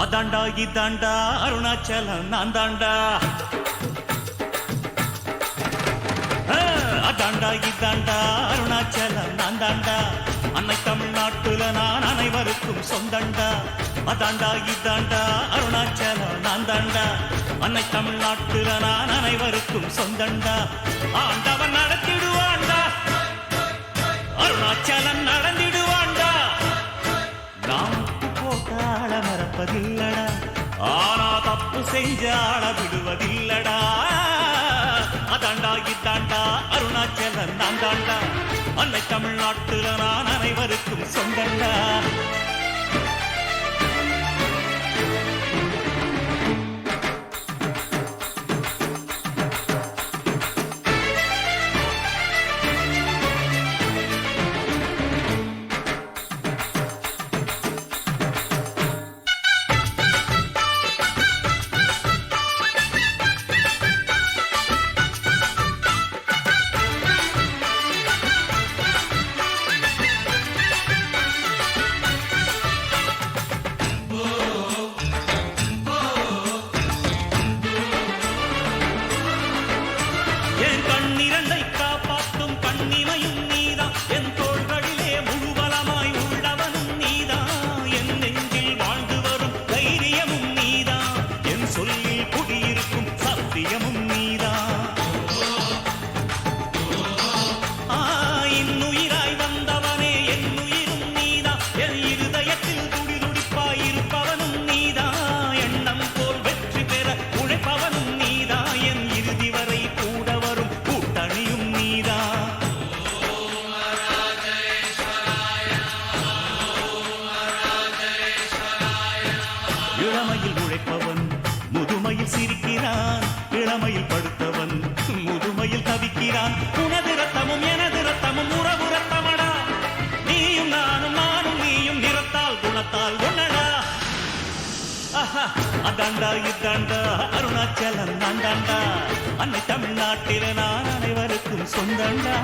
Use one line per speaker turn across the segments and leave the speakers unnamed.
அதாண்டா இதாண்டா அருணாச்சலம் நான் தாண்டா. அதாண்டா இதாண்டா அருணாச்சலம் நான் தாண்டா. அன்னை தமிழ்நாட்டுல நான் அனைவருக்கும் சொந்தண்டா. அதாண்டா இதாண்டா அருணாச்சலம் நான் தாண்டா. அன்னை தமிழ்நாட்டுல நான் அனைவருக்கும் சொந்தண்டா. ஆண்டவன் நடத்திடுவாண்டா, அருணாச்சலம் நடந்திடுவாண்டா. நாம் போட்டாள மறப்பதில்லடா, ஆனா தப்பு செஞ்சாள விடுவதில்லடா. அதாண்டா இதாண்டா அருணாச்சலம் நான் தாண்டா. அன்னை தமிழ்நாட்டுல நான் அனைவருக்கும் சொந்தண்டா. இளமையில் உழைப்பவன் முதுமையில் சிரிக்கிறான், இளமையில் படுத்தவன் முதுமையில் தவிக்கிறான். உனது ரத்தமும் எனது ரத்தமும் உறவு ரத்தமடா. நீயும் நானும் நானும் நீயும் நிறத்தால் குணத்தால் ஒன்னடா. அதாண்டா இதாண்டா அருணாச்சலம் நான் தாண்டா. அன்னை தமிழ்நாட்டில நான் அனைவருக்கும் சொந்தண்டா.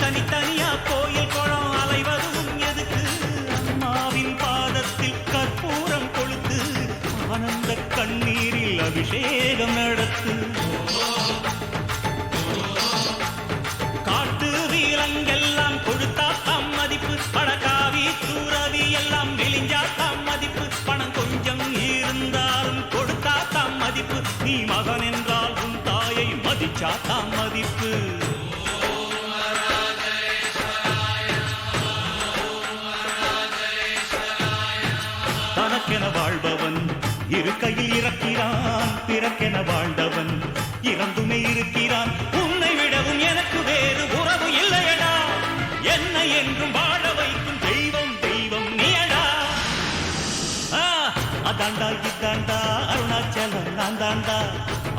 தனித்தனியா கோயில் குளம் அலைவதும் எதுக்கு? அம்மாவின் பாதத்தில் கற்பூரம் கொளுத்து ஆனந்த கண்ணீரில் அபிஷேகம் நடத்து. காட்டு வீரங்கெல்லாம் கொடுத்தா தாம் மதிப்பு, படகாவி தூரவி எல்லாம் விழிஞ்சா தாம் மதிப்பு. பணம் கொஞ்சம் இருந்தாலும் கொடுத்தா தாம் மதிப்பு. நீ மகன் என்றால் உன் தாயை மதிச்சா தாம் மதிப்பு. தனக்கென வாழ்பவன் இருக்கையில் இறக்கிறான், பிறக்கென வாழ்ந்தவன் இறந்துமே இருக்கிறான். உன்னை விடவும் எனக்கு வேறு உறவு இல்லையடா. என்னை என்றும் வாழ வைக்கும் தெய்வம் தெய்வம் நீயடா. அதாண்டா இதாண்டா அருணாச்சலம் நான் தாண்டா.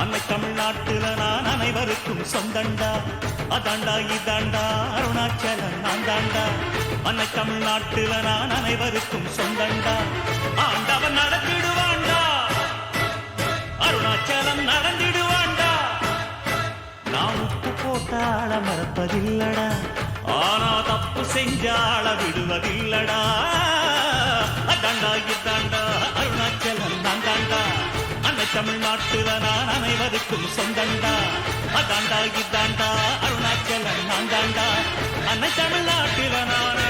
அன்னை தமிழ்நாட்டுல நான் அனைவருக்கும் சொந்தண்டா. அதாண்டா இதாண்டா அருணாச்சலம் நான் தாண்டா. அன்னை தமிழ்நாட்டுல நான் அனைவருக்கும் சொந்தண்டா. ஆண்டவன் நடத்திடுவாண்டா, அருணாச்சலம் நடந்திடுவாண்டா. நான் உப்பு போட்டாள மறப்பதில்லடா, ஆனா தப்பு செஞ்சாள விடுவதில்லடா. அதாண்டா இதாண்டா அருணாச்சலம் நான் தாண்டா. அன்னை தமிழ்நாட்டுல நான் அனைவருக்கும் சொந்தண்டா. அதாண்டா இதாண்டா அருணாச்சலம் நான் தாண்டா. அன்னை தமிழ்நாட்டுல நான்